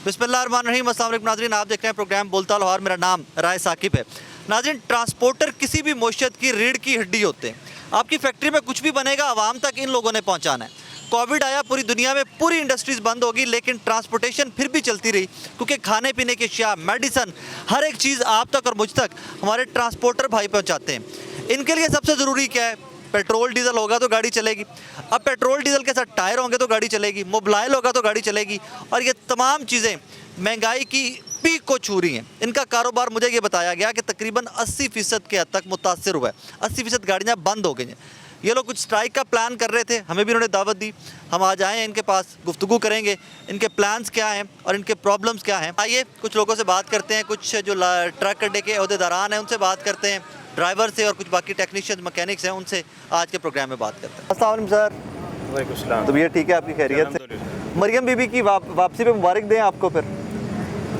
बिस्मिल्लाहिर्रहमानिर्रहीम, अस्सलाम वालेकुम नाज़रीन, आप देख रहे हैं प्रोग्राम बोलता लाहौर। मेरा नाम राय साकिब है। नाज़रीन, ट्रांसपोर्टर किसी भी मुश्त की रीढ़ की हड्डी होते हैं। आपकी फैक्ट्री में कुछ भी बनेगा आवाम तक इन लोगों ने पहुंचाना है। कोविड आया, पूरी दुनिया में पूरी इंडस्ट्रीज़ बंद होगी, लेकिन ट्रांसपोर्टेशन फिर भी चलती रही, क्योंकि खाने पीने की अशिया, मेडिसन, हर एक चीज़ आप तक और मुझ तक हमारे ट्रांसपोर्टर भाई पहुँचाते हैं। इनके लिए सबसे ज़रूरी क्या है? पेट्रोल डीजल होगा तो गाड़ी चलेगी। अब पेट्रोल डीजल के साथ टायर होंगे तो गाड़ी चलेगी, मोबाइल होगा तो गाड़ी चलेगी, और ये तमाम चीज़ें महंगाई की पीक को छू रही हैं। इनका कारोबार, मुझे ये बताया गया कि तकरीबन 80% के हद तक मुतासर हुआ है। 80% गाड़ियाँ बंद हो गई हैं। ये लोग कुछ स्ट्राइक का प्लान कर रहे थे, हमें भी उन्होंने दावत दी। हम आज आए हैं इनके पास, गुफ्तगू करेंगे इनके प्लान्स क्या हैं और इनके प्रॉब्लम्स क्या हैं। आइए कुछ लोगों से बात करते हैं, कुछ जो ट्रक अड्डे के अहदेदारान हैं उनसे बात करते हैं, ड्राइवर से, और कुछ बाकी टेक्नीशियन मैकेनिक्स हैं उनसे आज के प्रोग्राम में बात करते हैं। अस्सलाम वालेकुम सर। वालेकुम सलाम। तबीयत ठीक है आपकी? खैरियत से? मरियम बीबी की वापसी पे मुबारक दें आपको। फिर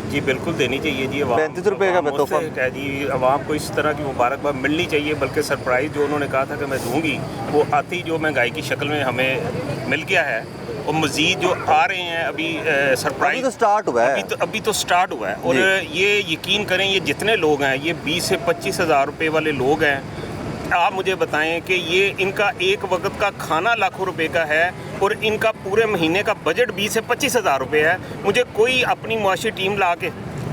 जी बिल्कुल देनी चाहिए जी। 35 रुपये का तोहफा क्या जी, आवाम को इस तरह की मुबारकबाद मिलनी चाहिए। बल्कि सरप्राइज़ जो उन्होंने कहा था कि मैं दूंगी, वो आती जो महंगाई की शक्ल में हमें मिल गया है। और मज़ीद जो आ रहे हैं अभी सरप्राइज तो स्टार्ट हुआ है, अभी तो स्टार्ट हुआ है। और ये यकीन करें, ये जितने लोग हैं, ये 20 से 25 हज़ार रुपये वाले लोग हैं। आप मुझे बताएं कि ये इनका एक वक्त का खाना लाखों रुपए का है और इनका पूरे महीने का बजट 20 से 25 हज़ार रुपये है। मुझे कोई अपनी मुआशी टीम ला के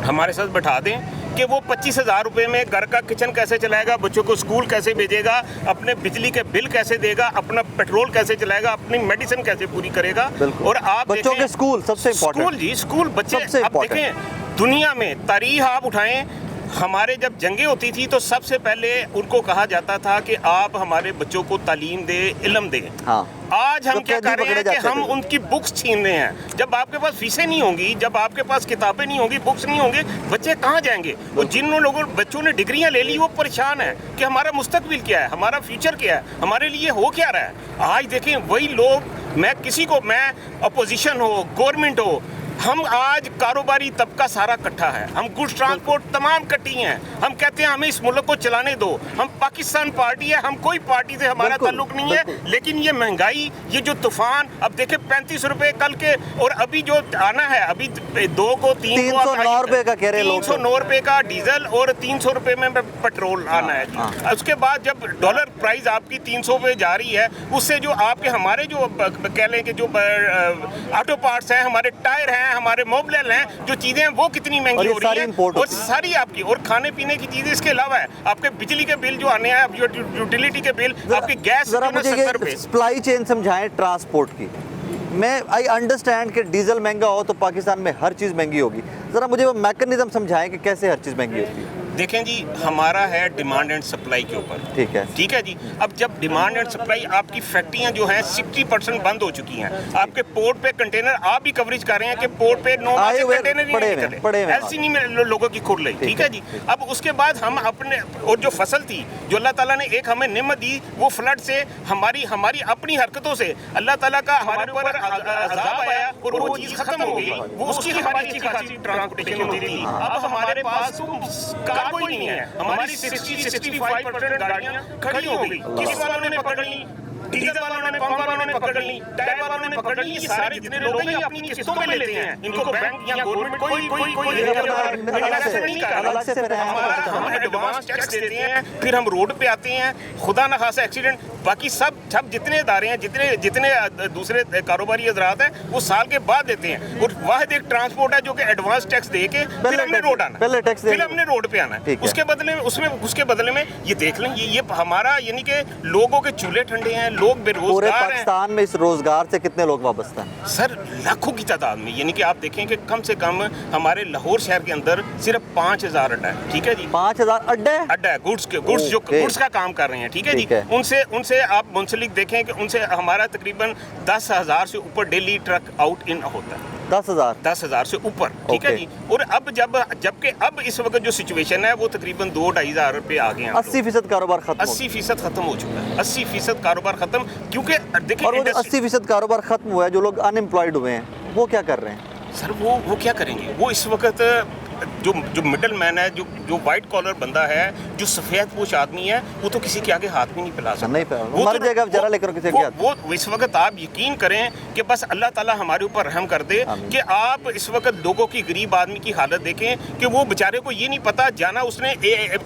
हमारे साथ बैठा दें कि वो 25 हज़ार रुपये में घर का किचन कैसे चलाएगा, बच्चों को स्कूल कैसे भेजेगा, अपने बिजली के बिल कैसे देगा, अपना पेट्रोल कैसे चलाएगा, अपनी मेडिसिन कैसे पूरी करेगा। और आप बच्चों के स्कूल सबसे इम्पोर्टेंट। स्कूल जी, स्कूल बच्चे। आप देखें, दुनिया में तारीख आप उठाएं, हमारे जब जंगें होती थी तो सबसे पहले उनको कहा जाता था कि आप हमारे बच्चों को तालीम दें, इल्म दें। हाँ। आज हम क्या कर रहे हैं कि हम उनकी बुक्स छीन रहे हैं। जब आपके पास फीसें नहीं होंगी, जब आपके पास किताबें नहीं होंगी, बुक्स नहीं होंगे, बच्चे कहाँ जाएंगे? और जिन लोगों बच्चों ने डिग्रियां ले ली वो परेशान है कि हमारा मुस्तकबिल क्या है, हमारा फ्यूचर क्या है, हमारे लिए हो क्या रहा है। आज देखें वही लोग, मैं किसी को, मैं अपोजिशन हो, गवर्नमेंट हो, हम आज कारोबारी तबका सारा इकट्ठा है। हम गुड्स ट्रांसपोर्ट तमाम इकट्ठी हैं। हम कहते हैं हमें इस मुल्क को चलाने दो। हम पाकिस्तान पार्टी है, हम कोई पार्टी से हमारा ताल्लुक नहीं है। लेकिन ये महंगाई, ये जो तूफान, अब देखे 35 रुपए कल के, और अभी जो आना है, अभी 2 को 309 रुपए का कह रहे लोग, 309 रुपए का डीजल और 300 रुपए में पेट्रोल आना है। उसके बाद जब डॉलर प्राइस आपकी 300 पे जा रही है, उससे जो आपके हमारे जो कह लें कि जो ऑटो पार्ट्स हैं, हमारे टायर हैं, हमारे मोबाइल हैं, जो चीजें हैं वो कितनी महंगी हो रही है। और सारी आपकी, और खाने पीने की चीजें इसके अलावा है, आपके बिजली के बिल जो आने हैं, यूटिलिटी के बिल, आपकी गैस। जरा मुझे सप्लाई चेन समझाएं ट्रांसपोर्ट की। मैं आई अंडरस्टैंड कि डीजल महंगा हो तो पाकिस्तान में हर चीज़ महंगी होगी। ज़रा मुझे वो मैकेनिज्म समझाएं कि कैसे हर चीज़ महंगी होती है। देखें जी, हमारा है डिमांड एंड सप्लाई के ऊपर। ठीक है जी। अब जब डिमांड एंड सप्लाई, आपकी फैक्ट्रियां जो हैं 60% बंद हो चुकी हैं। आपके पोर्ट पे कंटेनर, आप भी कवरेज कर रहे हैं कि पोर्ट पे 9 माह से कंटेनर ही नहीं निकले, ऐसी नहीं में लोगों की खुर लगी। ठीक है जी। अब उसके बाद हम अपने, और जो फसल थी, जो अल्लाह ताला ने एक हमें नेमत दी, वो फ्लड से, हमारी अपनी हरकतों से अल्लाह ताला का हमारे ऊपर अज़ाब आया और वो चीज़ खत्म हो गई। वो उसकी हमारी अच्छी खासी ट्रांसपोर्टेशन होती थी। अब हमारे पास कोई नहीं है। हमारी 60-65% गाड़ियां खड़ी हो गई। किस वालों ने पकड़ ली, डीजल वालों ने, पंप वालों ने पकड़ ली, टायर वालों ने पकड़ ली। ये सारे जितने लोग हैं अपनी किस्तों में लेते हैं। इनको बैंक या गवर्नमेंट कोई नहीं कर रहा। हम एडवांस टैक्स देते हैं, फिर हम रोड पे आते हैं, खुदा न खासा एक्सीडेंट। बाकी सब जितने इदारे हैं, जितने दूसरे कारोबारी हजरात हैं, वो साल के बाद देते हैं। और वाहिद एक ट्रांसपोर्ट है जो कि एडवांस टैक्स दे के फिर हमने रोड आना, फिर हमने रोड पे आना है। उसके बदले में ये देख लें, ये हमारा, यानी कि लोगों के चूल्हे ठंडे हैं, लोग बेरोजगार हैं। पूरे पाकिस्तान में इस रोजगार से कितने लोग वाबस्ता हैं? सर लाखों की तादाद में। यानी कि आप देखें कि कम से कम हमारे लाहौर शहर के अंदर सिर्फ 5000 अड्डा है। ठीक है जी, 5000 अड्डा है गुड्स का काम कर रहे हैं। ठीक है जी। उनसे आप मुंसलिक देखें कि उनसे हमारा तकरीबन 10,000 से ऊपर डेली ट्रक आउट इन होता है। 10,000 से ऊपर। ठीक है जी। और अब जबकि अब इस वक्त जो सिचुएशन है वो तकरीबन 2-2.5 हज़ार रुपये आ गए हैं। 80% कारोबार खत्म, 80% खत्म हो चुका है। 80% कारोबार खत्म, क्योंकि देखिए, और 80% कारोबार खत्म हुआ है। जो लोग अनएम्प्लॉयड हुए हैं वो क्या कर रहे हैं? सर वो क्या करेंगे? वो इस वक्त जो मिडल मैन है, जो वाइट कॉलर बंदा है, जो सफ़ेद पोश आदमी है, वो तो किसी के आगे हाथ भी नहीं फैला सकता। नहीं वो मर जाएगा बेचारा लेकर किसी के हाथ। वो इस वक्त आप यकीन करें कि बस अल्लाह ताला हमारे ऊपर रहम कर दे कि आप इस वक्त लोगों की, गरीब आदमी की हालत देखें कि वो बेचारे को ये नहीं पता जाना उसने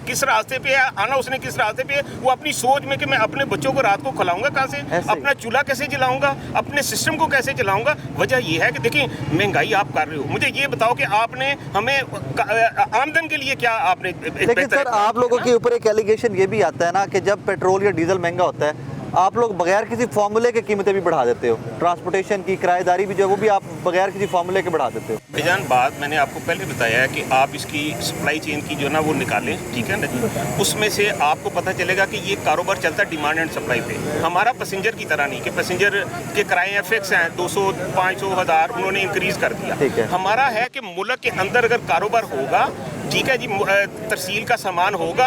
किस रास्ते पे है, आना उसने किस रास्ते पे है। वो अपनी सोच में कि मैं अपने बच्चों को रात को खिलाऊंगा कहाँ से, अपना चूल्हा कैसे जलाऊंगा, अपने सिस्टम को कैसे चलाऊंगा। वजह यह है कि देखिए महंगाई आप कर रहे हो। मुझे ये बताओ कि आपने हमें आमदन के लिए क्या आपने। लेकिन सर आप लोगों के ऊपर एक एलिगेशन ये भी आता है ना कि जब पेट्रोल या डीजल महंगा होता है, आप लोग बगैर किसी फार्मूले के कीमतें भी बढ़ा देते हो। ट्रांसपोर्टेशन की किराएदारी भी जो है वो भी आप बगैर किसी फार्मूले के बढ़ा देते हो। भाईजान बात मैंने आपको पहले बताया है कि आप इसकी सप्लाई चेन की जो ना वो निकालें, ठीक है ना जी। उसमें से आपको पता चलेगा कि ये कारोबार चलता है डिमांड एंड सप्लाई पे। हमारा पैसेंजर की तरह नहीं कि पैसेंजर के किराए हैं फिक्स हैं 200, 500, 1000 उन्होंने इंक्रीज कर दिया। हमारा है कि मुल्क के अंदर अगर कारोबार होगा, ठीक है जी, तरसील का सामान होगा,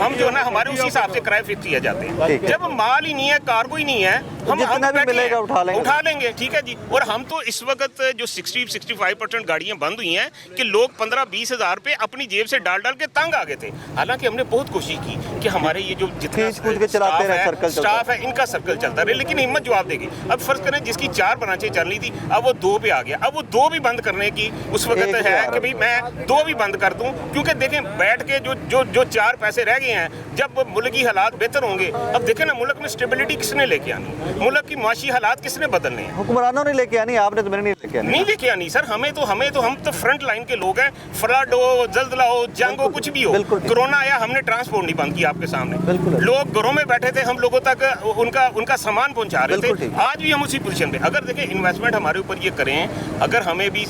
हम जो है ना हमारे उसी हिसाब से किराए फिक्स किया जाते हैं। जब माल ही नहीं है, कार्गो ही नहीं है, हम भी मिलेगा उठा लेंगे, ठीक है जी। और हम तो इस वक्त जो 60-65% गाड़ियां बंद हुई हैं कि लोग 15-20 हज़ार पे अपनी जेब से डाल के तंग आ गए थे। हालांकि हमने बहुत कोशिश की कि हमारे ये जो जितना स्टाफ है इनका सर्कल चलता रहे, लेकिन हिम्मत जवाब देगी। अब फर्ज करें जिसकी 4 ब्रांचें चल रही थी, अब वो 2 पे आ गया। अब वो 2 भी बंद करने की उस वक्त है कि भाई मैं 2 भी बंद कर दूं, क्योंकि देखें बैठ के जो 4 पैसे रह गए हैं, जब मुल्क की हालात बेहतर होंगे। अब देखें ना, मुल्क में स्टेबिलिटी किसने लेके आनी, मुल्क की माशी हालात किसने बदलने हैं? हुक्मरानों ने लेके आनी, आपने तो मैंने नहीं लेके आनी सर। हम तो फ्रंट लाइन के लोग हैं। फ्लड हो, जल्दला हो, जंग हो, कुछ भी हो, कोरोना आया, हमने ट्रांसपोर्ट नहीं बंद किया आपके सामने। लोग घरों में बैठे थे, हम लोगों तक उनका सामान पहुंचा रहे थे। आज भी हम उसी पोजीशन पे। अगर देखें इन्वेस्टमेंट हमारे ऊपर ये करें, अगर हमें भी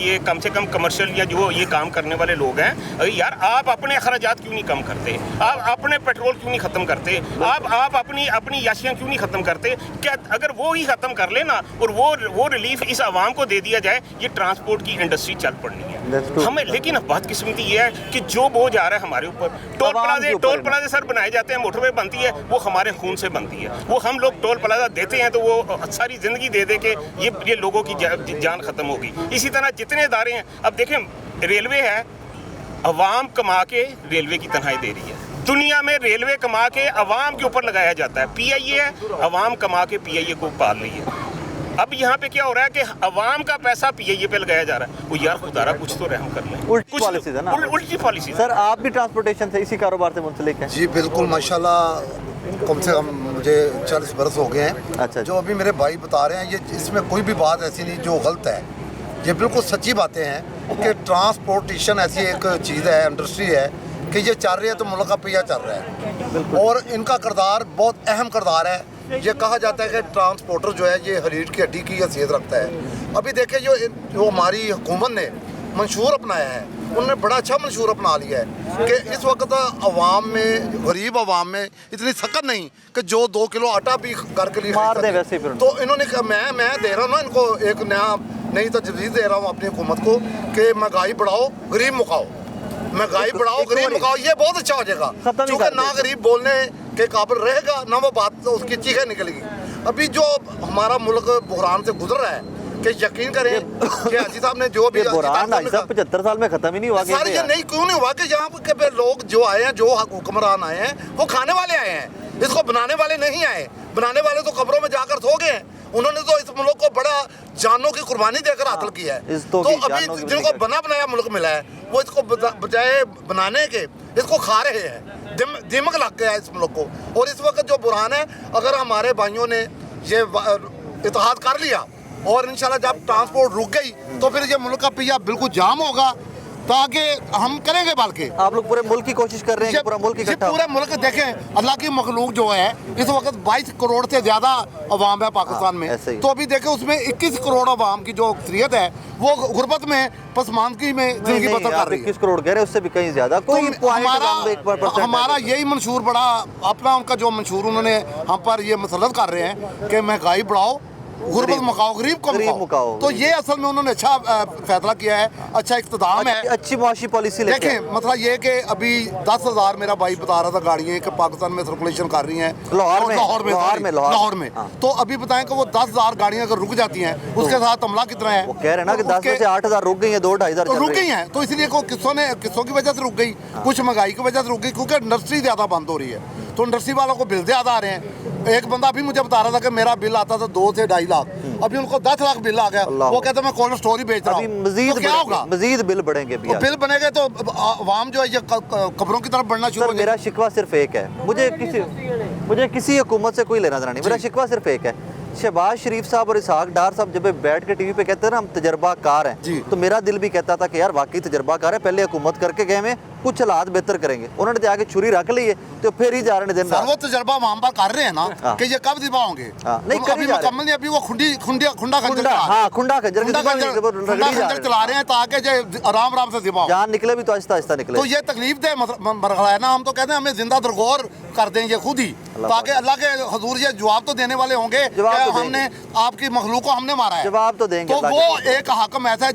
ये कम से कम कमर्शियल या जो ये काम करने वाले लोग हैं, यार आप अपने अखराजात क्यों नहीं कम करते? आप अपने पेट्रोल क्यों नहीं खत्म करते? आप अपनी याशियां क्यों नहीं खत्म करते? क्या अगर वो ही खत्म कर लेना और वो रिलीफ इस आवाम को दे दिया जाए, ये ट्रांसपोर्ट की इंडस्ट्री चल पड़नी है हमें। लेकिन अब बात किस्मती ये है कि जो बोझ आ रहा है हमारे ऊपर, टोल प्लाजे सर बनाए जाते हैं, मोटरवे बनती है, वो हमारे खून से बनती है। वो हम लोग टोल प्लाजा देते हैं तो वो सारी जिंदगी दे के ये लोगों की जान खत्म होगी। इसी तरह जितने इदारे हैं, अब देखें रेलवे है, अवाम कमा के रेलवे की तनख्वाही दे रही है। दुनिया में रेलवे कमा के अवाम के ऊपर लगाया जाता है। पीआईए है, अवाम कमा के पीआईए को पाल रही है। अब यहाँ पे क्या हो रहा है कि अवाम का पैसा पीआईए पे लगाया जा रहा है। वो यार खुदारा कुछ तो रहम कर लें। उल्टी पॉलिसी है ना, उल्टी पॉलिसी। सर आप भी ट्रांसपोर्टेशन से, इसी कारोबार से मुंसलिक हैं? जी बिल्कुल, माशाल्लाह कम से कम मुझे 40 बरस हो गए हैं। अच्छा, जो अभी मेरे भाई बता रहे हैं, ये इसमें कोई भी बात ऐसी नहीं जो गलत है। ये बिल्कुल सच्ची बातें हैं कि ट्रांसपोर्टेशन ऐसी एक चीज़ है, इंडस्ट्री है कि ये चल रही है तो मुल्क का पहिया चल रहा है और इनका किरदार बहुत अहम किरदार है। ये कहा जाता है कि ट्रांसपोर्टर जो है ये रीढ़ की हड्डी की हैसियत रखता है। अभी देखिए जो हमारी हुकूमत ने मंशूर अपनाया है, उन्होंने बड़ा अच्छा मंशूर अपना लिया है कि इस वक्त आवाम में, गरीब आवाम में इतनी सकत नहीं कि जो 2 किलो आटा भी घर के लिए मार दे वैसे फिर। तो इन्होंने कहा मैं दे रहा हूँ ना इनको एक नई तजवीज़ दे रहा हूँ अपनी हुकूमत को कि महंगाई बढ़ाओ, गरीब मुकाओ। महंगाई बढ़ाओ, गरीब मुकाओ, ये बहुत अच्छा हो जाएगा। क्योंकि ना गरीब बोलने के काबिल रहेगा, ना वो बात तो उसकी चीखें निकलेगी। अभी जो हमारा मुल्क बुहरान से गुजर रहा है, कि यकीन करें कि हाजी साहब ने जो भी 75 साल में खत्म ही नहीं हुआ। सर ये नहीं क्यों नहीं हुआ कि यहाँ पे लोग जो आए हैं, जो हुक्मरान आए हैं, वो खाने वाले आए हैं, इसको बनाने वाले नहीं आए। बनाने वाले तो कब्रों में जाकर सो गए हैं। उन्होंने तो इस मुल्क को बड़ा जानों की कुर्बानी देकर हासिल किया है। तो अभी जिनको बना बनाया मुल्क मिला है, वो इसको बजाय बनाने के इसको खा रहे हैं। दिमाग लग गया है इस मुल्क को। और इस वक्त जो बुरहान है, अगर हमारे भाइयों ने ये इत्तेहाद कर लिया और इंशाल्लाह जब ट्रांसपोर्ट रुक गई तो फिर ये मुल्क का पहिया बिल्कुल जाम होगा। तो आगे हम करेंगे, बल्कि आप लोग पूरे मुल्क की कोशिश कर रहे हैं कि पूरा मुल्क इकट्ठा हो। पूरा मुल्क देखें, अल्लाह की मखलूक जो है इस वक्त 22 करोड़ से ज़्यादा अवाम है पाकिस्तान में। तो अभी देखें उसमें 21 करोड़ अवाम की जो अक्सरियत है वो गुर्बत में, पसमानदगी में जिंदगी बसर कर रही है। 21 करोड़ कह रहे हैं, उससे भी कहीं ज़्यादा। कोई हमारा यही मंशूर बड़ा अपना, उनका जो मंशूर उन्होंने हम पर ये मसलत कर रहे हैं कि महंगाई बढ़ाओ, गुरबत मुकाओ, गरीब को मुकाओ। तो ये असल में उन्होंने अच्छा फैसला किया है, अच्छा इक़्तिदाम है, अच्छी मुआशी पॉलिसी लेके देखें मतलब ये कि अभी 10,000 मेरा भाई बता रहा था गाड़ियाँ कि पाकिस्तान में सर्कुलेशन कर रही हैं लाहौर में। तो अभी बताएं कि वो 10,000 गाड़ियाँ अगर रुक जाती हैं उसके साथ हमला कितना है? वो कह रहे हैं ना कि 10 में से 8,000 रुक गई है, 2-2,500 रुक गई हैं। तो इसलिए को किस्सों की वजह से रुक गई, कुछ महंगाई की वजह से रुक गई, क्योंकि इंडस्ट्री ज़्यादा बंद हो रही है। तो इंडस्ट्री वालों को बिल ज़्यादा आ रहे हैं। एक बंदा अभी मुझे बता रहा था कि मेरा बिल आता था 2 से 2.5 लाख, अभी उनको 10 लाख बिल आ गया। वो कहते मैं कोल्ड स्टोर बेच रहा हूँ। मजीद क्या होगा? मजीद बिल बढ़ेंगे। बिल बनेंगे तो आवाम जो है ये कब्रों की तरफ बढ़ना शुरू हो मेरा शिकवा सिर्फ एक है, मुझे किसी हुकूमत से कोई लेना देना नहीं। मेरा शिकवा सिर्फ एक है, शहबाज शरीफ साहब और इसहाक डार साहब जब बैठ के टीवी पे कहते हैं ना हम तजर्बाकार हैं, तो मेरा दिल भी कहता था कि यार वाकई तजर्बाकार है, पहले हुकूमत करके गए में कुछ हालात बेहतर करेंगे। उन्होंने तो आगे छुरी रख ली है तो फिर ही जा रहे दिन रात। वो तजर्बा वहाँ पर कर रहे हैं ना कि ये कब दिबा होंगे। नहीं अभी मुकम्मल नहीं, अभी वो खुंडा खंजर चला रहे हैं ताकि आराम से दिबा जान निकले भी तो आहिस्ता आहिस्ता निकले। तो ये तकलीफ दे मरहला है ना। हम तो कहते हैं हमें जिंदा दरगोर कर दें ये खुद ही, ताकि अल्लाह के हुजूर ये जवाब तो देने वाले होंगे कि हमने आपकी मखलूक को हमने मारा है, जवाब तो देंगे। तो वो एक हाकिम ऐसा है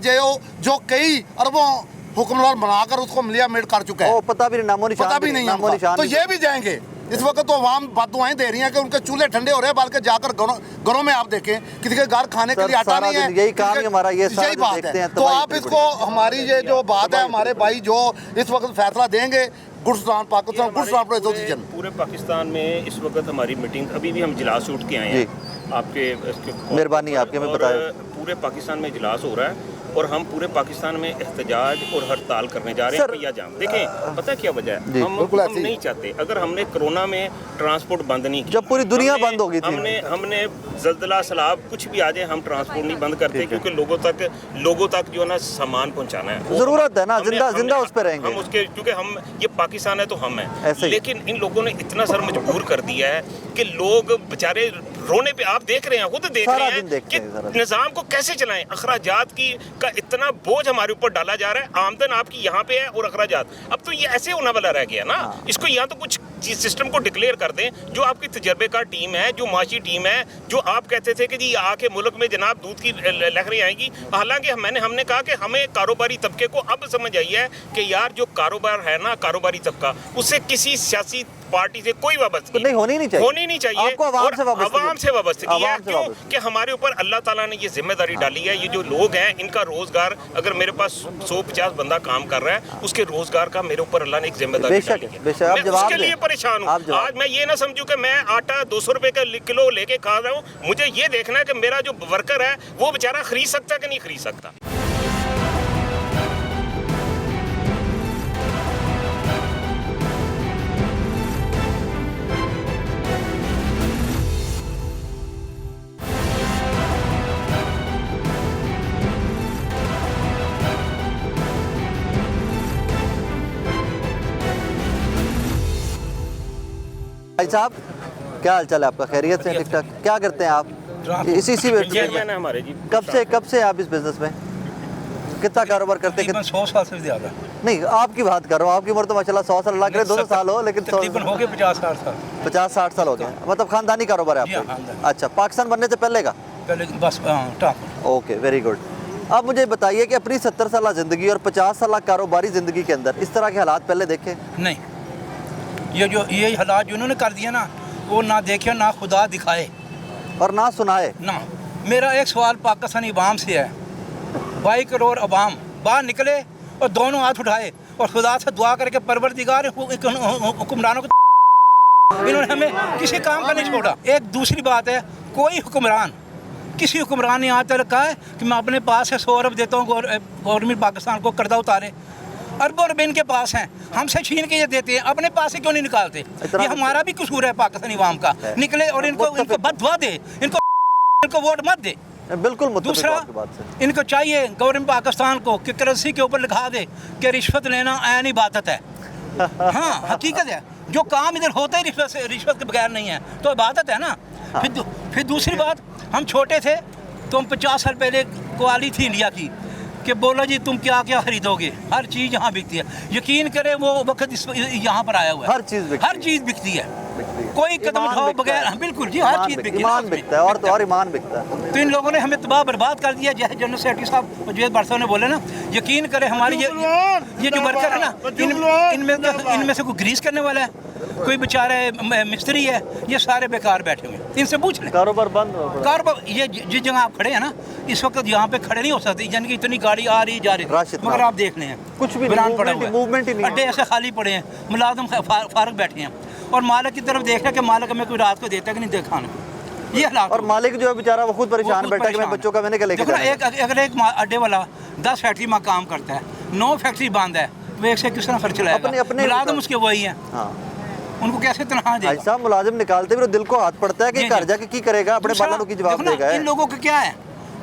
जो कई अरबों हुक्मरान बनाकर उसको मिलिया कर चुका है, पता भी नहीं तो ये भी जाएंगे। इस वक्त तो आवाम बददुआएं दे रही हैं कि उनके चूल्हे ठंडे हो रहे हैं, बल्कि जाकर घरों में आप देखें किसी के घर खाने के लिए आटा नहीं है। यही काम हमारा, यही बात है। तो आप इसको हमारी ये जो बात है, हमारे भाई जो इस वक्त फैसला देंगे गुजरान पाकिस्तान गुजरात एसोसिएशन पूरे पाकिस्तान में इस वक्त हमारी मीटिंग, अभी भी हम इजलास उठ के आए हैं आपके मेहरबानी आपके में बताया। पूरे पाकिस्तान में इजलास हो रहा है और हम पूरे पाकिस्तान में एहतजाज और हड़ताल करने जा रहे हैं पहिया जाम। देखें पता क्या वजह है, हम नहीं चाहते, अगर हमने कोरोना में ट्रांसपोर्ट बंद नहीं किया, जब पूरी दुनिया बंद हो गई थी, हमने जल्जला सैलाब कुछ भी आ जाए हम ट्रांसपोर्ट नहीं बंद करते, क्योंकि लोगों तक जो है ना सामान पहुंचाना है, जरूरत है ना, जिंदा उस पर रहेंगे हम उसके, क्योंकि हम ये पाकिस्तान है तो हम हैं। लेकिन इन लोगों ने इतना सर मजबूर कर दिया है कि लोग बेचारे रोने पे, आप देख रहे हैं, खुद देख रहे हैं कि निज़ाम को कैसे चलाएं। अखराजात का इतना बोझ हमारे ऊपर डाला जा रहा है, आमदन आपकी यहाँ पे है और अखराजात, अब तो ये ऐसे होने वाला रह गया ना। इसको यहाँ तो कुछ सिस्टम को डिक्लेयर कर दें, जो आपकी तजर्बेकार टीम है, जो माशी टीम है, जो आप कहते थे कि जी आके मुल्क में जनाब दूध की लहरें आएंगी। हालांकि हमने कहा कि हमें कारोबारी तबके को अब समझ आई है कि यार जो कारोबार है ना, कारोबारी तबका, उससे किसी सियासी पार्टी से कोई वाबस्तगी नहीं होनी नहीं चाहिए। आपको आवाम से वाबस्तगी है, क्यों कि हमारे ऊपर अल्लाह ताला ने ये जिम्मेदारी डाली है। ये जो लोग हैं इनका रोजगार, अगर मेरे पास 150 बंदा काम कर रहा है, उसके रोजगार का मेरे ऊपर अल्लाह ने एक जिम्मेदारी डाली है। मैं उसके लिए परेशान हूँ। आज मैं ये ना समझूं कि मैं आटा 200 रुपए का किलो लेके खा रहा हूँ, मुझे ये देखना है कि मेरा जो वर्कर है वो बेचारा खरीद सकता कि नहीं खरीद सकता। भाई साहब क्या हाल चाल है आपका? खैरियत से? ठीक ठाक। क्या करते हैं आप? इसी हमारे जी। कब से आप इस बिजनेस में? कितना कारोबार करते हैं? 100 साल से ज़्यादा। नहीं, आपकी बात कर रहा हूँ। आपकी उम्र तो माशाल्लाह 100 साल लग रहे, 200 साल हो, लेकिन तकरीबन हो गए 50-60 साल। 50-60 साल हो गए, मतलब खानदानी कारोबार है आपका? अच्छा, पाकिस्तान बनने से पहले का? पहले बस टॉप। Okay, very good. अब मुझे बताइए कि अपनी 70 साल ज़िंदगी और 50 साल कारोबारी ज़िंदगी के अंदर इस तरह के हालात पहले देखे? नहीं, ये हालात जिन्होंने कर दिया ना, वो ना देखे ना खुदा दिखाए और ना सुनाए ना। मेरा एक सवाल पाकिस्तानी अवाम से है, 22 करोड़ अवाम बाहर निकले और दोनों हाथ उठाए और खुदा से दुआ करके परवरदिगार हुक्मरानों को, इन्होंने हमें किसी काम का नहीं छोड़ा। एक दूसरी बात है, कोई हुक्मरान, किसी हुक्मरान ने आज तक कहा है कि मैं अपने पास से 100 अरब देता हूँ गवर्नमेंट पाकिस्तान को कर्जा उतारे। अरबों रुपए इनके पास हैं, हमसे छीन के ये देते हैं, अपने पास से क्यों नहीं निकालते? ये हमारा भी कसूर है पाकिस्तानी अवाम का। निकले और इनको बददुआ दे, इनको वोट मत दे। बिल्कुल। दूसरा, इनको चाहिए गवर्नमेंट पाकिस्तान को कि करेंसी के ऊपर लिखा दे कि रिश्वत लेना ऐन इबादत है। हाँ, हकीकत है, जो काम इधर होता ही रिश्वत के बगैर नहीं है तो इबादत है ना। फिर दूसरी बात, हम छोटे थे तो हम 50 साल पहले कवाली थी इंडिया की कि बोला जी तुम क्या क्या खरीदोगे, हर चीज़ यहाँ बिकती है। यकीन करें वो वक्त यहाँ पर आया हुआ है, हर चीज़ बिकती है। कोई कदम ईमान उठाओ बिकता बगैर, है। बिल्कुल जी, हर चीज़ बिकती है। ईमान बिकता है और तो और ईमान बिकता है। तो इन लोगों ने हमें तबाह बर्बाद कर दिया। जैसे जनरल सेक्रेटरी साहब जुवेद बारसा ने बोले ना, यकीन करें हमारी ये जो वर्कर है ना, इनमें से कोई ग्रीस करने वाला है, कोई बेचारे मिस्त्री है, ये सारे बेकार बैठे हुए हैं। इनसे पूछ लें, कारोबार बंद कारोबार ये जिस जगह आप खड़े हैं ना, इस वक्त यहाँ पे खड़े नहीं हो सकते, यानी कि इतनी गाड़ी आ रही जा रही, मगर आप देख लें कुछ भी बयान पड़ा हुआ है, मूवमेंट ही नहीं, अड्डे ऐसे खाली पड़े हैं, मुलाजिम फारग बैठे हैं, और मालिक की तरफ देख रहे कि मालिक हमें कोई रात को देता है कि नहीं देखा खाने को। ये हालात, और मालिक जो है बेचारा वो खुद परेशान बैठा है कि मैं बच्चों का मैंने क्या लेके जाना है। अगर एक अड्डे वाला 10 फैक्ट्री में काम करता है, 9 फैक्ट्री बंद है, वो एक से किस तरह खर्च चलाएगा? मुलाजिम उसके वही हैं, उनको कैसे तनख्वाह देगा? ऐसा मुलाजिम निकालते हुए दिल को हाथ पड़ता है कि घर जाके की करेगा, अपने बालों की जवाब देगा। इन लोगों का क्या है,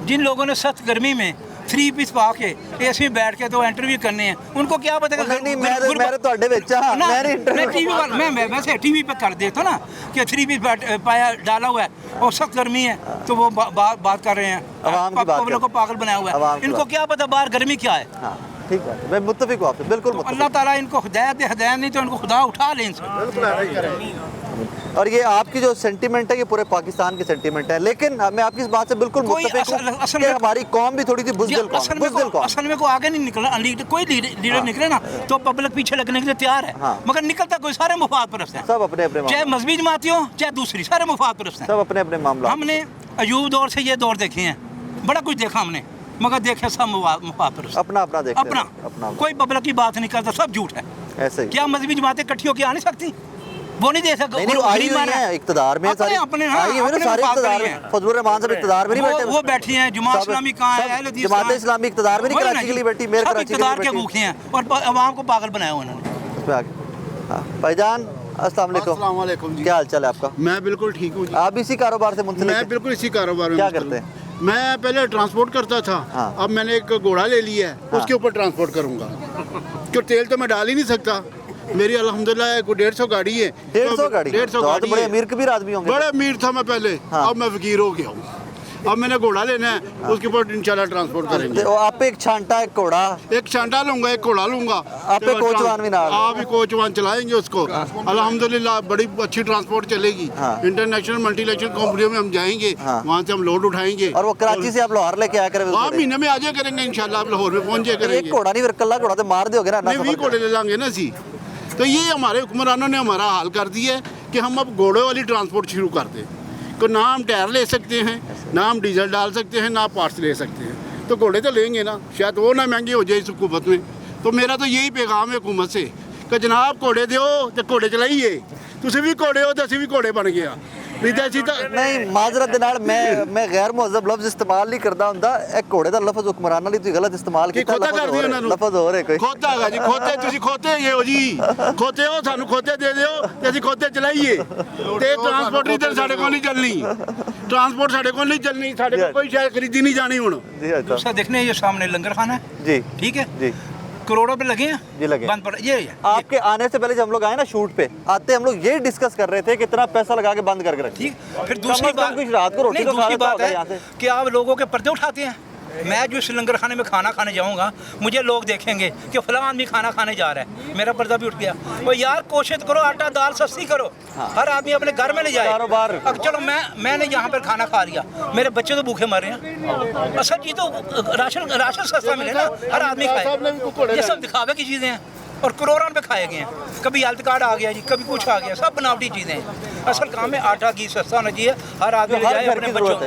जिन लोगों ने सख्त गर्मी में 3 पीस पा के एसी में बैठ के तो इंटरव्यू करने हैं, उनको क्या पता? नहीं मैं तो अड्डे बेचा, मैं टीवी पर, मैं वैसे टीवी पे कर देता ना कि 3 पीस पाया डाला हुआ है और सख्त गर्मी है, तो वो बात कर रहे हैं, पब्लिक को पागल बनाया हुआ है। इनको क्या पता बाहर गर्मी क्या है? ठीक है, मैं मुत्तफिक हूँ आपसे, बिल्कुल मुत्तफिक। अल्लाह ताला इनको हिदायत दे, हिदायत नहीं तो इनको खुदा उठा ले इनसे। और ये आपकी जो सेंटीमेंट है ये पूरे पाकिस्तान की सेंटीमेंट है, लेकिन मैं आपकी इस बात से बिल्कुल मुत्तफिक हूँ कि हमारी कौम भी थोड़ी सी बुज़दिल कौम, असल में को आगे नहीं निकला, कोई लीडर निकले ना तो पब्लिक पीछे लगने के लिए तैयार है, मगर निकलता कोई सारे मुफाद परस्त हैं, सब अपने अपने, चाहे मजहबी जमाती हो चाहे दूसरी, सारे मुफाद परस्त हैं, सब अपने अपने मामला। हमने अयूब दौर से ये दौर देखे हैं, बड़ा कुछ देखा हमने, मगर देखे सब मुफाद परस्त, अपना अपना देखते हैं, अपना कोई पब्लिक की बात नहीं करता, सब झूठ है। ऐसे ही क्या मजहबी जमातें इकट्ठी होकर आ नहीं सकती? वो नहीं दे सकते, इक़्तिदार में सारे इक़्तिदार में, फजलुर रहमान साहब इक़्तिदार में नहीं बैठे, वो बैठी हैं, जुमात इस्लामी कहाँ है, जमात इस्लामी इक़्तिदार में नहीं, कराची के लिए बैठी, मेयर कराची इक़्तिदार के भूखे हैं और अवाम को पागल बनाया हुआ उन्होंने। भाईजान अस्सलाम वालेकुम, क्या हाल चाल है आपका? मैं बिल्कुल ठीक हूँ। आप इसी कारोबार से मुंसलिक? मैं बिल्कुल इसी कारोबार में। क्या करते हैं? मैं पहले ट्रांसपोर्ट करता था, अब मैंने एक घोड़ा ले लिया है, उसके ऊपर ट्रांसपोर्ट करूँगा, क्योंकि तेल तो मैं डाल ही नहीं सकता। मेरी अल्हम्दुलिल्लाह 150 गाड़ी है। 150 गाड़ी? 150 गाड़ी। बड़े अमीर कबीर आदमी होंगे। बड़े अमीर था मैं पहले, अब मैं फकीर हो गया हूँ। अब मैंने घोड़ा लेना है, उसके ऊपर इंशाल्लाह ट्रांसपोर्ट करेंगे। तो आप पे एक छांटा, एक घोड़ा, एक छांटा लूंगा, एक घोड़ा लूंगा, आप पे कोचवान भी ना, आप ही कोचवान चलाएंगे उसको। अल्हम्दुलिल्लाह बड़ी अच्छी ट्रांसपोर्ट चलेगी। इंटरनेशनल मल्टीनेशनल कंपनियों में हम जाएंगे, वहाँ से हम लोड उठाएंगे, और वो कराची से आप लाहौर लेके आया करेंगे। आप महीने में आ जाए करेंगे इंशाल्लाह, आप लाहौर में पहुँच जाए करेंगे। घोड़ा नहीं, कल्ला घोड़ा तो मार दोगे ना, नहीं घोड़े ले लाएंगे ना सी। तो ये हमारे हुक्मरानों ने हमारा हाल कर दिया है कि हम अब घोड़ों वाली ट्रांसपोर्ट शुरू कर दें। तो ना हम टायर ले सकते हैं, ना हम डीजल डाल सकते हैं, ना पार्ट्स ले सकते हैं, तो घोड़े तो लेंगे ना, शायद वो ना महंगे हो जाए इस हुकूमत में। तो मेरा तो यही पैगाम है हुकूमत से कि जनाब घोड़े दो तो घोड़े चलाइए, तुम भी घोड़े हो तो असी भी घोड़े बन गया। नहीं माजरत दे नाल मैं गैर मुहज़्ज़ब लफ्ज़ इस्तेमाल नहीं करता हुंदा, एक घोड़े दा लफ्ज़ हुक्मरानां ਲਈ ਤੁਸੀਂ गलत इस्तेमाल ਕੀਤਾ, लफ्ज़ हो रहे कोई खोता है जी, खोते ਤੁਸੀਂ खोते ये हो जी, खोते हो सानू खोते दे दियो ते ਅਸੀਂ खोते चलाइए। ते ट्रांसपोर्ट इधर साडे कोल नहीं चलनी, ट्रांसपोर्ट साडे कोल नहीं चलनी, साडे कोल कोई शय खरीदी नहीं जानी हुन। दूसरा देखने ये सामने लंगर खाना है जी, ठीक है जी, करोड़ों पे लगे हैं जी, लगे बंद पड़ ये आपके आने से पहले जब हम लोग आए ना शूट पे, आते हम लोग यही डिस्कस कर रहे थे कि इतना पैसा लगा के बंद करके रखिए। ठीक, फिर दूसरी बात कुछ रात को रोटी तो दूसरी बात है कि आप लोगों के पर्दे उठाते हैं। मैं जो इस लंगर खाने में खाना खाने जाऊंगा, मुझे लोग देखेंगे कि फलां आदमी खाना खाने जा रहा है, मेरा पर्दा भी उठ गया। और यार कोशिश करो आटा दाल सस्ती करो, हर आदमी अपने घर में ले जाए। अब चलो मैंने यहाँ पर खाना खा लिया, मेरे बच्चे तो भूखे मर रहे हैं, असल जी तो राशन सस्ता मिले ना, हर आदमी खाए। ये सब दिखावे की चीज़ें हैं और करोड़ों रुपए खाए गए हैं। कभी हेल्थ कार्ड आ गया जी, कभी कुछ आ गया, सब बनावटी चीज़ें हैं। असल काम है आटा घी सस्ता होना चाहिए, हर आदमी ले जाए अपने बच्चों को।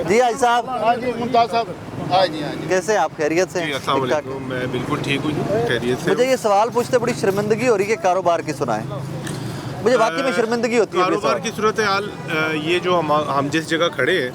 जी आई साहब, मुमताज साहब, हाँ जी, हाँ जी, कैसे आप? खैरियत से? मैं बिल्कुल ठीक हूँ, खैरियत से। मुझे ये सवाल पूछते बड़ी शर्मिंदगी हो रही है, कारोबार की सुनाएं। मुझे वाकई में शर्मिंदगी होती है। कारोबार की सूरत हाल, ये जो हम जिस जगह खड़े हैं,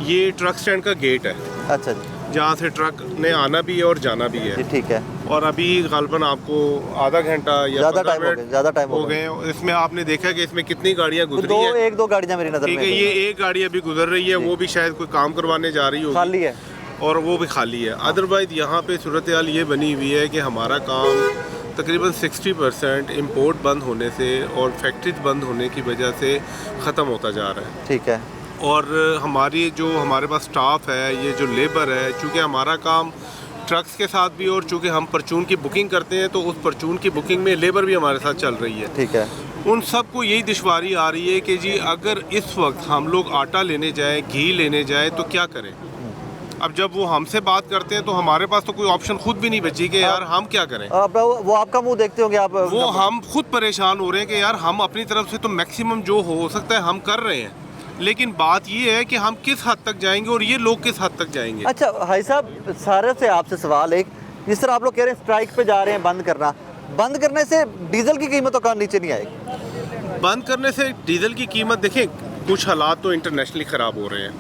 ये ट्रक स्टैंड का गेट है। अच्छा जी, जहाँ से ट्रक ने आना भी है और जाना भी है। ठीक है। और अभी गालबन आपको आधा घंटा या ज़्यादा टाइम हो गए। इसमें आपने देखा कि इसमें कितनी गाड़ियाँ गुजरी हैं? एक दो गाड़ियाँ मेरी नज़र में। ठीक है, ये एक गाड़ी अभी गुजर रही है, वो भी शायद कोई काम करवाने जा रही होगी, खाली है, और वो भी खाली है। अदरवाइज यहाँ पे सूरत हाल ये बनी हुई है कि हमारा काम तकरीबन 60% इम्पोर्ट बंद होने से और फैक्ट्रीज बंद होने की वजह से ख़त्म होता जा रहा है। ठीक है। और हमारी जो हमारे पास स्टाफ है, ये जो लेबर है, चूँकि हमारा काम ट्रक्स के साथ भी और चूँकि हम परचून की बुकिंग करते हैं तो उस परचून की बुकिंग में लेबर भी हमारे साथ चल रही है। ठीक है। उन सबको यही दुश्वारी आ रही है कि जी अगर इस वक्त हम लोग आटा लेने जाएं, घी लेने जाएं तो क्या करें। अब जब वो हमसे बात करते हैं तो हमारे पास तो कोई ऑप्शन खुद भी नहीं बची कि यार हम क्या करें। अब वो आपका मुंह देखते होंगे आप। वो हम खुद परेशान हो रहे हैं कि यार हम अपनी तरफ से तो मैक्सिमम जो हो सकता है हम कर रहे हैं, लेकिन बात ये है कि हम किस हद तक जाएंगे और ये लोग किस हद तक जाएंगे। अच्छा भाई साहब, सारे से आपसे सवाल एक, जिस तरह आप लोग कह रहे हैं स्ट्राइक पे जा रहे हैं, बंद करने से डीजल की कीमत तो कहाँ नीचे नहीं आएगी? बंद करने से डीजल की कीमत, देखें कुछ हालात तो इंटरनेशनली ख़राब हो रहे हैं,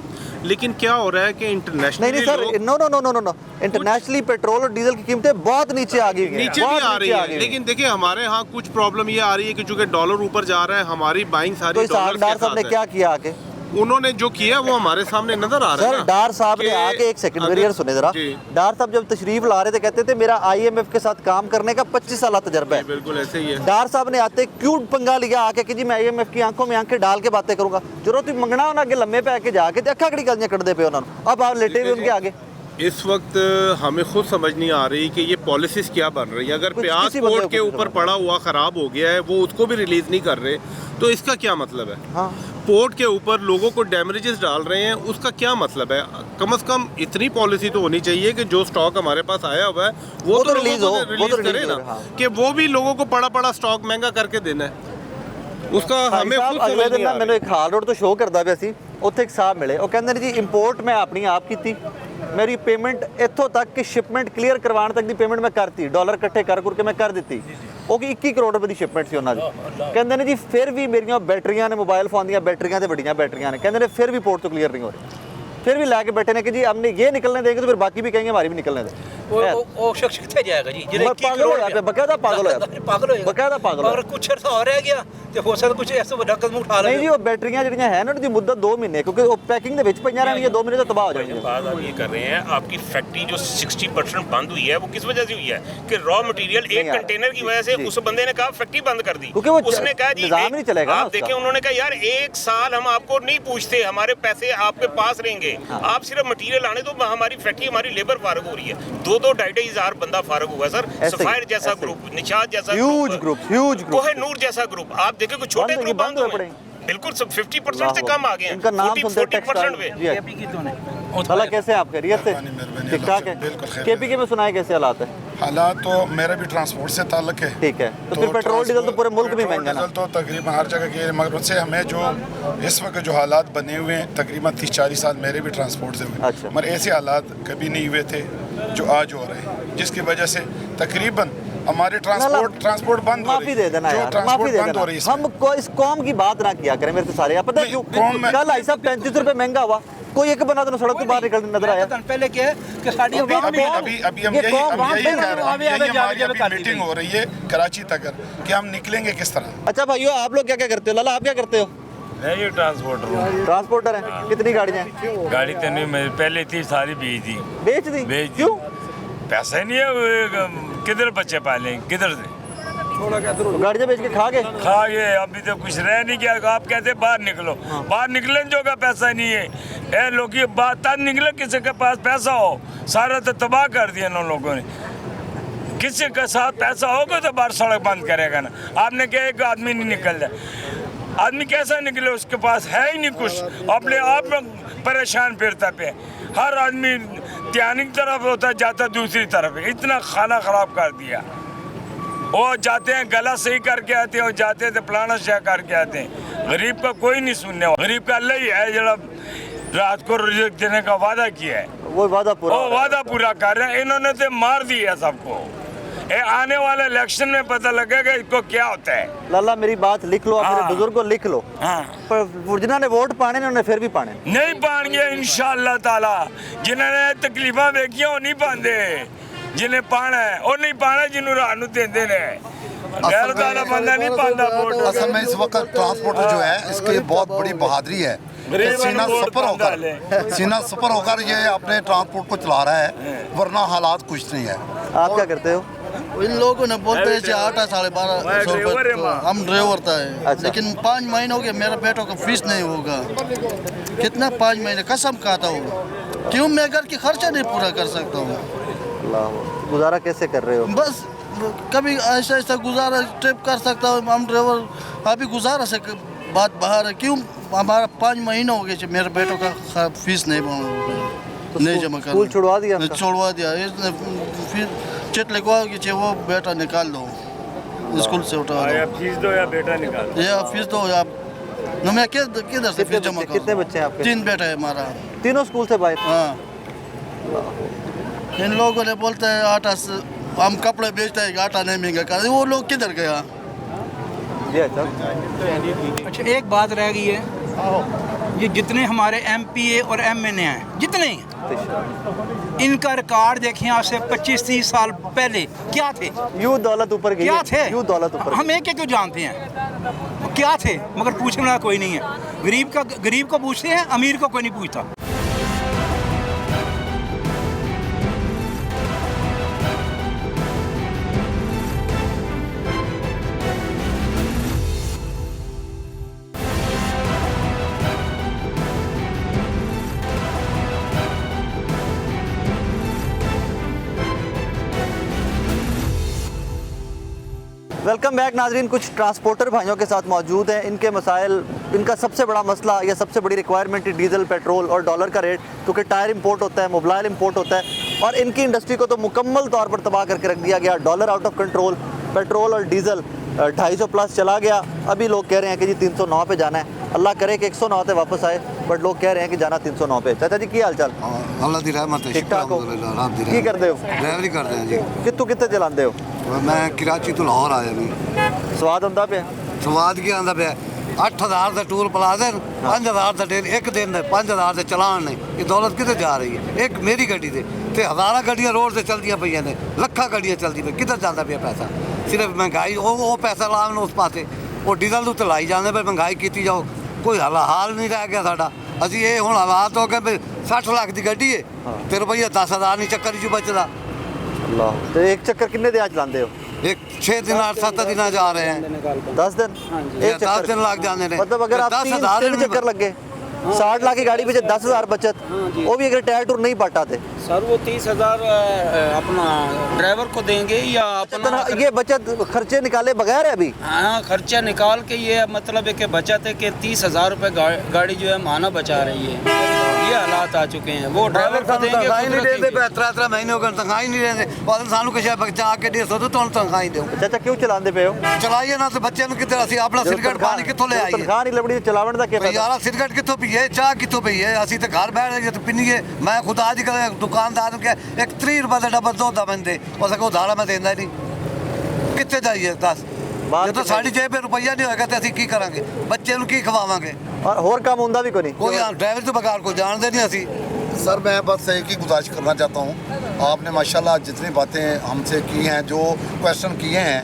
लेकिन क्या हो रहा है कि इंटरनेशनली नहीं सर, नो, इंटरनेशनली पेट्रोल और डीजल की कीमतें बहुत नीचे आ गई हैं, नीचे भी आ रही है। लेकिन देखिए हमारे यहाँ कुछ प्रॉब्लम ये आ रही है कि चूंकि डॉलर ऊपर जा रहा है, हमारी बाइंग सारी तो डॉलर डार साहब ने क्या किया आके? उन्होंने जो किया वो हमारे सामने नजर आ रहा है। सर डार साहब ने आके, एक सेकंड मेरी यार सुने जरा, डार साहब जब तशरीफ ला रहे थे कहते थे मेरा IMF के साथ काम करने का 25 साल तजर्बा है। बिल्कुल ऐसे ही है। डार साहब ने आते क्यों पंगा लिया आके कि जी मैं IMF की आंखों में आंखें डाल के बातें करूंगा। जरूरत ही मंगना होना आगे लम्बे पे आके जाके अखा कड़ी गलियां कट दे पे उन्होंने, अब आप लेटे हुए उनके आगे। इस वक्त हमें खुद समझ नहीं आ रही कि ये पॉलिसीज क्या बन रही है। अगर प्याज पोर्ट के ऊपर पड़ा हुआ ख़राब हो गया है, वो उसको भी रिलीज़ नहीं कर रहे, तो इसका क्या मतलब है? हाँ। पोर्ट के ऊपर लोगों को डैमेजेस डाल रहे हैं, उसका क्या मतलब है? कम से कम इतनी पॉलिसी तो होनी चाहिए कि जो स्टॉक हमारे पास आया हुआ है वो तो रिलीज हो, रिलीज करे ना, कि वो भी लोगों को पड़ा स्टॉक महंगा करके देना है। उसका हमें खुद अगले समझ दिन नहीं ना आ मैंने एक हाल रोड तो शो करदा पिया सी, ਉੱਥੇ ਇੱਕ ਸਾਹਿਬ ਮਿਲੇ, ਉਹ ਕਹਿੰਦੇ ਨੇ ਜੀ ਇੰਪੋਰਟ ਮੈਂ ਆਪਣੀ ਆਪ ਕੀਤੀ, ਮੇਰੀ ਪੇਮੈਂਟ ਇੱਥੋਂ ਤੱਕ ਕਿ ਸ਼ਿਪਮੈਂਟ ਕਲੀਅਰ ਕਰਵਾਉਣ ਤੱਕ ਦੀ ਪੇਮੈਂਟ ਮੈਂ ਕਰਤੀ, ਡਾਲਰ ਇਕੱਠੇ ਕਰ ਕੇ ਮੈਂ ਕਰ ਦਿੱਤੀ। ਉਹ ਕਿ 21 ਕਰੋੜ ਰੁਪਏ ਦੀ ਸ਼ਿਪਮੈਂਟ ਸੀ ਉਹਨਾਂ ਦੀ। ਕਹਿੰਦੇ ਨੇ ਜੀ ਫਿਰ ਵੀ ਮੇਰੀਆਂ ਬੈਟਰੀਆਂ ਨੇ, ਮੋਬਾਈਲ ਫੋਨ ਦੀਆਂ ਬੈਟਰੀਆਂ ਤੇ ਵੱਡੀਆਂ ਬੈਟਰੀਆਂ ਨੇ, ਕਹਿੰਦੇ ਨੇ ਫਿਰ ਵੀ पोर्ट तो क्लियर नहीं हो रही, फिर भी लाके बैठे ने कि जी हमने ये निकलने देंगे तो फिर बाकी भी कहेंगे हमारी भी निकलने दें। वो शख्स कितने जाएगा जी? पागल हो जाते, बकायदा पागल हो जाते, पागल हो बकायदा पागल। और कुछ अर्सा और रह गया तो हो सकता कुछ ऐसा बड़ा कदम उठा रहे नहीं जी, वो बैटरियां ਜਿਹੜੀਆਂ ਹੈ ਨਾ, ਉਹਦੀ ਮੁੱਦਤ 2 ਮਹੀਨੇ, क्योंकि वो पैकिंग ਦੇ ਵਿੱਚ ਪਈਆਂ ਰਹਿਣਗੀਆਂ, 2 ਮਹੀਨੇ तो तबाह हो जाएंगे। बात आप ये कर रहे हैं, आपकी फैक्ट्री जो 60% बंद हुई है वो किस वजह से हुई है? कि रॉ मटेरियल एक कंटेनर की वजह से उस बंदे ने कहा फैक्ट्री बंद कर दी, क्योंकि वो उसने कहा जी निजाम नहीं चलेगा ना आप देखें, उन्होंने कहा यार 1 साल हम आपको नहीं पूछते, हमारे पैसे आपके पास रहेंगे, आप सिर्फ मटेरियल आने तो हमारी फैक्ट्री, हमारी लेबर फारग हो रही है। 2-2 हजार बंदा फारग हुआ सर। सफायर जैसा ग्रुप, निशात जैसा ग्रुप, कोहिनूर जैसा ग्रुप, आप देखें कुछ छोटे ग्रुप बंद हुए, बिल्कुल सब 50% से कम आ गए हैं। इनका नाम सुनते 40% पे। केपी की तो नहीं। भला कैसे आप खैरियत से? ठीक ठाक है। KPK में सुनाए कैसे हालात है? हालात तो मेरा भी ट्रांसपोर्ट से ताल्लुक है। ठीक है, तो फिर पेट्रोल डीजल तो पूरे मुल्क में महंगा ना? डीजल तो तकरीबन हर जगह के, मगर उनसे हमें जो इस वक्त जो हालात बने हुए हैं, तकरीबन 30-40 साल मेरे भी ट्रांसपोर्ट से हुए, अच्छा। मगर ऐसे हालात कभी नहीं हुए थे जो आज हो रहे हैं, जिसकी वजह से तकरीबन हमारे ट्रांसपोर्ट बंद हो रही माफी दे देना यार, माफी ट्रांसपोर्ट दे बंद हो रही देना। है। हम इस कौम की बात ना किया करें मेरे से सारे, पता है क्यों? कल ऐसा 35 रुपए महंगा हुआ, कोई एक बंदा तो सड़क के बाहर निकल नजर आया। पहले क्या है कि साड़ी अभी हम यही कह रहे हैं, हमारी अभी मीटिंग हो रही है कराची तक कि हम निकलेंगे किस तरह। अच्छा भाइयों, आप लोग क्या क्या करते हो? लाला आप क्या करते हो? मैं ये ट्रांसपोर्टर हूँ। ट्रांसपोर्टर है। कितनी गाड़ियाँ हैं? गाड़ी तो नहीं, मेरी पहले थी, सारी बेच दी। बेच दी? बेच दी। क्यों? पैसा ही नहीं है, किधर बच्चे पालें, किधर से? तो गाड़ियाँ बेच के खा गए? खा गए, अभी तो कुछ रह नहीं गया। आप कहते बाहर निकलो, बाहर निकलने जो का पैसा नहीं है। ए लोग ये बात तब निकले किसी के पास पैसा हो, सारा तो तबाह कर दिया इन लोगों ने। किसी के साथ पैसा होगा तो बाहर सड़क बंद करेगा ना। आपने क्या एक आदमी नहीं निकल जाए, आदमी कैसा निकले? उसके पास है ही नहीं कुछ, अपने आप में परेशान फिरता पे। हर आदमी त्यानी की तरफ होता है, जाता दूसरी तरफ। इतना खाना खराब कर दिया। वो जाते हैं गला सही करके आते हैं, और जाते हैं तो फलाना शाह करके आते हैं। गरीब का कोई नहीं सुनने वाला। गरीब का अल्लाह ही है जरा रात को रिज़्क़ देने का वादा किया है, वो वादा पूरा कर रहे हैं। इन्होंने तो मार दिया सबको। आने वाले इलेक्शन में पता लगेगा इसको क्या होता है। लाला मेरी बात लिख लो, अपने बुजुर्ग को लिख लो। हाँ। पर जिन्होंने वोट पाने उन्होंने फिर भी पाने नहीं पाएंगे इंशाअल्लाह ताला। जिन्होंने तकलीफा वेखिया वो नहीं पाते, जिन्हें पाना है वो नहीं पाना, जिन्होंने रानू देंदे ने गैर ताला बंदा नहीं पाता वोट। असल में इस वक्त ट्रांसपोर्टर जो है इसकी बहुत बड़ी बहादुरी है कि सीना सफर होकर ये अपने ट्रांसपोर्ट को चला रहा है, वरना हालात कुछ नहीं है। आप क्या करते हो? इन लोगों ने बोलते हैं 8 1250 रुपये तो हम ड्राइवर था है। अच्छा। लेकिन 5 महीने हो गए मेरे बेटों का फीस नहीं होगा। कितना 5 महीने कसम खाता हूँ, क्यों मैं घर की खर्चा नहीं पूरा कर सकता हूँ। अल्लाह, गुजारा कैसे कर रहे हो? बस कभी ऐसा ऐसा गुजारा ट्रिप कर सकता हूँ हम ड्राइवर, अभी गुजारा से बात बाहर है। क्यों हमारा 5 महीने हो गए मेरे बेटों का फीस नहीं नहीं जमा कर, स्कूल छुड़वा दिया? छोड़वा दिया। इसने फिर चिट लिखवा कि वो बेटा निकाल दो स्कूल से, उठा या फीस दो या बेटा निकाल दो। या फीस दो या न, मैं किधर से फीस जमा करूं? कितने बच्चे हैं आपके? 3 बेटा है हमारा। तीनों स्कूल से बाहर? हाँ। इन लोगों ने बोलते हैं आटा से हम कपड़े बेचते हैं, आटा नहीं महंगा कर, वो लोग किधर गया? अच्छा, एक बात रह गई है, ये जितने हमारे MPA और MNA हैं, जितने इनका रिकॉर्ड देखें आज से 25-30 साल पहले क्या थे। यूं दौलत ऊपर गई, क्या थे? यूं दौलत ऊपर हम एक क्यों जानते हैं वो क्या थे, मगर पूछने वाला कोई नहीं है। गरीब को पूछते हैं, अमीर को कोई नहीं पूछता। वेलकम बैक नाजरीन। कुछ ट्रांसपोर्टर भाइयों के साथ मौजूद हैं। इनके मसाइल, इनका सबसे बड़ा मसला या सबसे बड़ी रिक्वायरमेंट है डीजल, पेट्रोल और डॉलर का रेट, क्योंकि टायर इंपोर्ट होता है, मोबाइल इंपोर्ट होता है और इनकी इंडस्ट्री को तो मुकम्मल तौर पर तबाह करके रख दिया गया। Dollar out of control, petrol और डीजल 250 प्लस चला गया। अभी लोग कह रहे हैं कि जी 309 पे जाना है। अल्लाह करे कि 109 पे वापस आए, बट लोग कह रहे हैं कि जाना 309 पे। चाचा जी की हाल चाल? अल्लाह दी रहमत है, ठीक ठाक हो? की करते हो? ड्राइवरी करते हैं जी। कितों कितने चलाते हो? मैं कराची तो लाहौर आया भी। स्वाद आंदा पे? स्वाद की आंदा पे 8000 का टूल पला देन, 5000 का डेली एक दिन दे 5000 के चलान ने। ये दौलत किधर जा रही है? एक मेरी गड्डी से ते हज़ारां गड्डियां रोड से चलदियां पईयां ने, लखां गड्डियां चलदी पे, किधर जाता पे पैसा? सिर्फ महंगाई वो पैसा लावन उस पासे, वो डीजल उत्ते लाई जांदे पे, महंगाई कीती जाओ, कोई हाल नहीं रह गया साडा। ਅਸੀਂ ਇਹ ਹੁਣ ਹਾਲਾਤ ਹੋ ਗਏ ਵੀ 60 ਲੱਖ ਦੀ ਗੱਡੀ ਹੈ ਤੇ ਰੁਪਈਆ 10000 ਨਹੀਂ ਚੱਕਰ ਚ ਬਚਦਾ। ਅੱਲਾਹ, ਤੇ ਇੱਕ ਚੱਕਰ ਕਿੰਨੇ ਦਿਨਾਂ ਚ ਲਾਉਂਦੇ ਹੋ? एक 6 दिन 8-7 दिन जा रहे हैं। 10 दिन? एक 10 दिन लग जाने ने। मतलब अगर आप 3 चक्कर लग गए 60 लाख की गाड़ी पे 10,000 बचत, वो भी अगर टायर टूर नहीं पटाते सर, वो 30,000 अपना ड्राइवर को देंगे या अपना ये बचत खर्चे निकाले बगैर है अभी? हाँ, खर्चा निकाल के ये मतलब है कि बचत है कि 30,000 रुपये गाड़ी जो है माना बचा रही है। ये हालात आ चुके हैं। वो ड्राइवर को देंगे, तनख्वाह नहीं देते, 3 महीने हो गए तनख्वाह ही नहीं देते। और सानू किसी बच्चा आके 150 तो तनख्वाह ही दो। चाचा क्यों चलाते पे हो? चलाइए ना तो बच्चे कितने असं अपना सिरगट पानी कितों ले आइए? तनख्वाह नहीं लबड़ी चलावन का क्या यार सिरगट कितों पीए, चाह कितों पीए? असं तो घर बैठ जाइए तो पीनीए। मैं खुद अजकल दुकानदार के एक 30 रुपये का डब्बा दुध मैं दे और सको उधारा मैं देना ही नहीं। कितने जाइए दस? जो तो साड़ी जेब में रुपया नहीं होगा तो असं की करांगे? बच्चे की खवावांगे? और होर काम होंदा भी कोई नहीं? कोई ड्राइवर तो बगार को जानते नहीं असी। सर मैं बस एक ही गुजारिश करना चाहता हूँ, आपने माशाल्लाह जितनी बातें हमसे की हैं, जो क्वेश्चन किए हैं,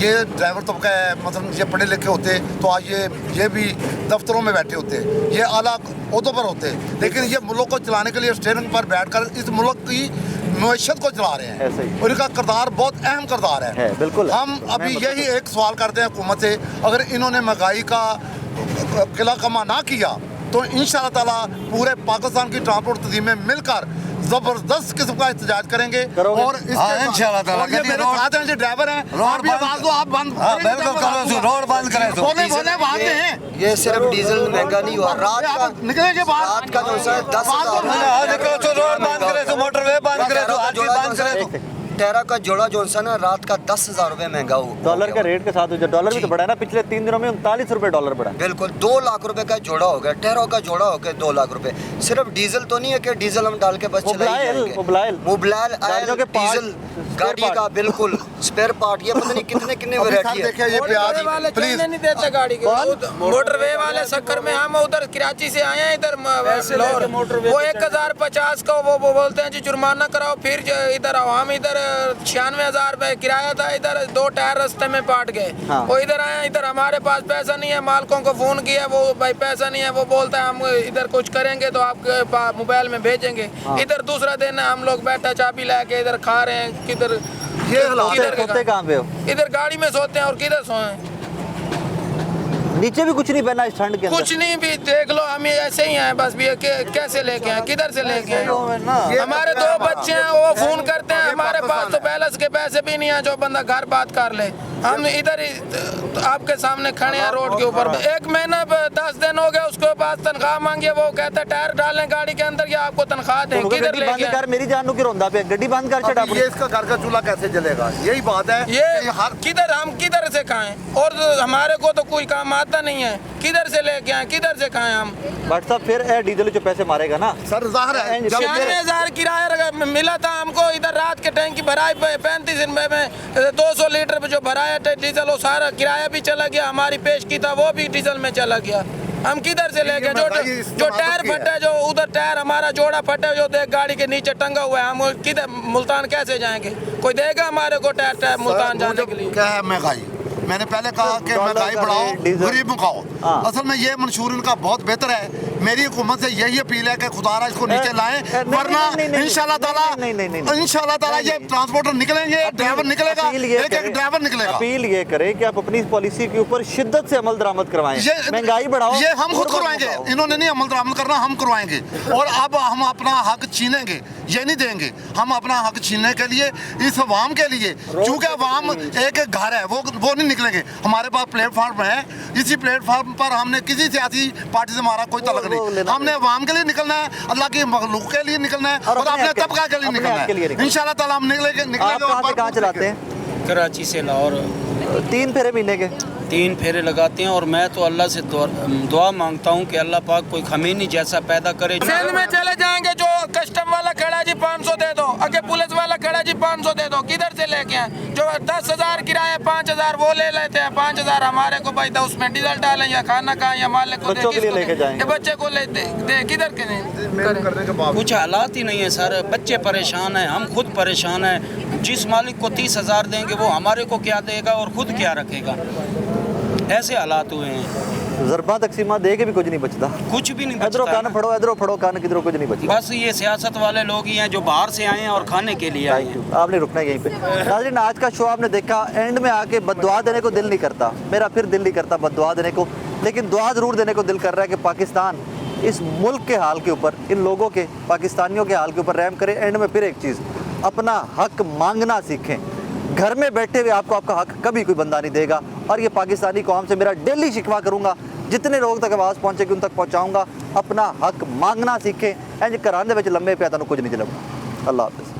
ये ड्राइवर तो का है, मतलब ये पढ़े लिखे होते तो आज ये भी दफ्तरों में बैठे होते, ये आला ओहदों पर होते, लेकिन ये मुल्क को चलाने के लिए स्टीयरिंग पर बैठकर इस मुल्क की मैशत को चला रहे हैं और इनका किरदार बहुत अहम किरदार है। बिल्कुल। हम अभी यही एक सवाल करते हैं हुकूमत से, अगर इन्होंने महंगाई का किला कमा ना किया तो इंशाअल्लाह ताला पूरे पाकिस्तान की ट्रांसपोर्ट तंजीम में मिलकर जबरदस्त किस्म का एहतजाज करेंगे। और इंशाअल्लाह ताला ये मेरे साथ हैं, जो ड्राइवर हैं, आप भी आवाज दो, आप बंद बिल्कुल करो, रोड बंद करें तो बोले बात हैं। ये सिर्फ डीजल महंगा नहीं हुआ, रात का निकलेंगे रात का जो है 10,000 रोड बंद करें तो मोटरवे बंद करें तो आज बंद करें तो टेरा का जोड़ा जो है ना रात का 10,000 रुपये महंगा हो। डॉलर के रेट के साथ डॉलर भी तो बढ़ा है ना, पिछले 3 दिनों में 39 रुपये डॉलर बढ़ा। बिल्कुल 2 लाख रुपए का जोड़ा हो गया, टेरा का जोड़ा हो गया 2 लाख रुपए। सिर्फ डीजल तो नहीं है कि डीजल हम डाल के बस मोबाइल डीजल गाड़ी का बिल्कुल स्पेयर पार्ट, ये पता नहीं कितने वैरायटी है। प्लीज नहीं देते गाड़ी के, मोटरवे वाले चक्कर में हम उधर कराची से आए हैं, इधर वो 1050 का वो बोलते हैं जी जुर्माना कराओ, फिर इधर आओ। हम इधर 96,000 रुपए किराया था, इधर 2 टायर रास्ते में पाट गए। वो इधर आए, इधर हमारे पास पैसा नहीं है, मालिकों को फोन किया, वो भाई पैसा नहीं है, वो बोलता है हम इधर कुछ करेंगे तो आपके मोबाइल में भेजेंगे। इधर दूसरा दिन है, हम लोग बैठा चाबी लेके इधर खा रहे हैं, किधर ये हालात किधर के सोते कहाँ पे हो? इधर गाड़ी में सोते हैं और किधर सोए? नीचे भी कुछ नहीं पहना इस ठंड के अंदर। कुछ नहीं भी देख लो, हम ऐसे ही हैं बस। भी कैसे लेके आए, किधर से लेके आए? हमारे 2 बच्चे हैं, वो फोन करते हैं, हमारे पास तो बैलेंस के पैसे भी नहीं है जो बंदा घर बात कर ले। हम इधर ही आपके सामने खड़े हैं रोड के ऊपर। 1 महीना 10 दिन हो गए, उसके पास तनख्वाह मांगी, वो कहता है टायर डालें गाड़ी के अंदर या आपको तनख्वाह दें। किधर लेके आए? मेरी जान की रोंदा पे गड्डी बंद कर छड़ा। ये इसका घर का चूल्हा कैसे जलेगा, यही बात है। ये किधर, हम किधर से खाएं? और हमारे को तो कोई काम आता नहीं है, किधर से लेके आए, किधर से खाएं हम? बट साहब फिर डीजल जो पैसे मारेगा ना सर, जाहिर है 96,000 किराया मिला था हमको। इधर रात के टैंक की भराई 35 रुपए में 200 लीटर जो भराया डीजल, वो सारा किराया भी चला गया। हमारी पेश की था वो भी डीजल में चला गया। हम किधर से लेके जो टायर फटे, जो उधर टायर हमारा जोड़ा फटे, जो देख गाड़ी के नीचे टंगा हुआ है, हम किधर मुल्तान कैसे जाएंगे? कोई देगा हमारे को टायर मुल्तान जाने के लिए? क्या है महंगाई? मैंने पहले कहा कि महंगाई बढ़ाओ, गरीब मुकाओ। असल में ये मंशूर इनका बहुत बेहतर है। मेरी हुकूमत से यही अपील है कि खुदारा इसको नीचे लाएं, वरना इंशाल्लाह ताला ये ट्रांसपोर्टर निकलेंगे, ड्राइवर निकलेगा, एक ड्राइवर निकलेगा। अपील ये करें कि आप अपनी इस पॉलिसी के ऊपर शिद्दत से अमल दरामद करवाएं, महंगाई बढ़ाओ। ये हम खुद करवाएंगे, इन्होंने नहीं अमल दरामद करना, हम करवाएंगे। और अब हम अपना हक छीनेंगे, ये नहीं देंगे। हम अपना हक छीनने के लिए, इस अवाम के लिए, चूँकि अवाम एक घर है, वो नहीं निकलेंगे। हमारे पास प्लेटफार्म है, इसी प्लेटफार्म पर हमने किसी सियासी पार्टी से हमारा कोई तलक नहीं। हमने अवाम के लिए निकलना है, अल्लाह की मखलूक के लिए निकलना है, और अपने तबका के लिए निकलना है। इंशाल्लाह ताला हम निकलेंगे। कहाँ चलाते हैं? कराची से लाहौर। 3 फेरे महीने के? 3 फेरे लगाते हैं। और मैं तो अल्लाह से दुआ मांगता हूँ कि अल्लाह पाक कोई खमीनी जैसा पैदा करे। सिंध में चले जाएंगे, जो कस्टम वाला खड़ा जी 500 दे दो, आगे पुलिस वाला खड़ा जी 500 दे दो, किधर से लेके आए? जो 10,000 किराया 5,000 वो ले लेते हैं, 5,000 हमारे को भाई, उसमें डीजल डालें या खाना खाएं या मालिक को दे, बच्चे को ले दे, किधर के नहीं? कुछ हालात ही नहीं है सर, बच्चे परेशान हैं, हम खुद परेशान हैं। जिस मालिक को 30,000 देंगे वो हमारे को क्या देगा और खुद क्या रखेगा? ऐसे हालात हुए हैं। ज़रबा तकसीमा दे के भी कुछ नहीं बचता, कुछ भी नहीं बचता। इधरों कान फड़ो, इधरों फड़ो कान, किधरों कुछ नहीं बचता। बस ये सियासत वाले लोग ही हैं जो बाहर से आए हैं और खाने के लिए आए हैं। आपने रुकना है यहीं पे। नाज़रीन, आज का शो आपने देखा, एंड में आके बद्दुआ देने को दिल नहीं करता, मेरा फिर दिल नहीं करता बद्दुआ देने को, लेकिन दुआ ज़रूर देने को दिल कर रहा है कि पाकिस्तान इस मुल्क के हाल के ऊपर, इन लोगों के, पाकिस्तानियों के हाल के ऊपर रहम करे। एंड में फिर एक चीज़, अपना हक मांगना सीखें। घर में बैठे हुए आपको आपका हक कभी कोई बंदा नहीं देगा। और ये पाकिस्तानी कौम से मेरा डेली शिकवा करूँगा, जितने लोग तक आवाज़ पहुँचेगी उन तक पहुँचाऊँगा। अपना हक मांगना सीखें। इंज घरां दे विच लम्मे पिया तुहानूं कुछ नहीं चलेगा। अल्लाह हाफ़िज़।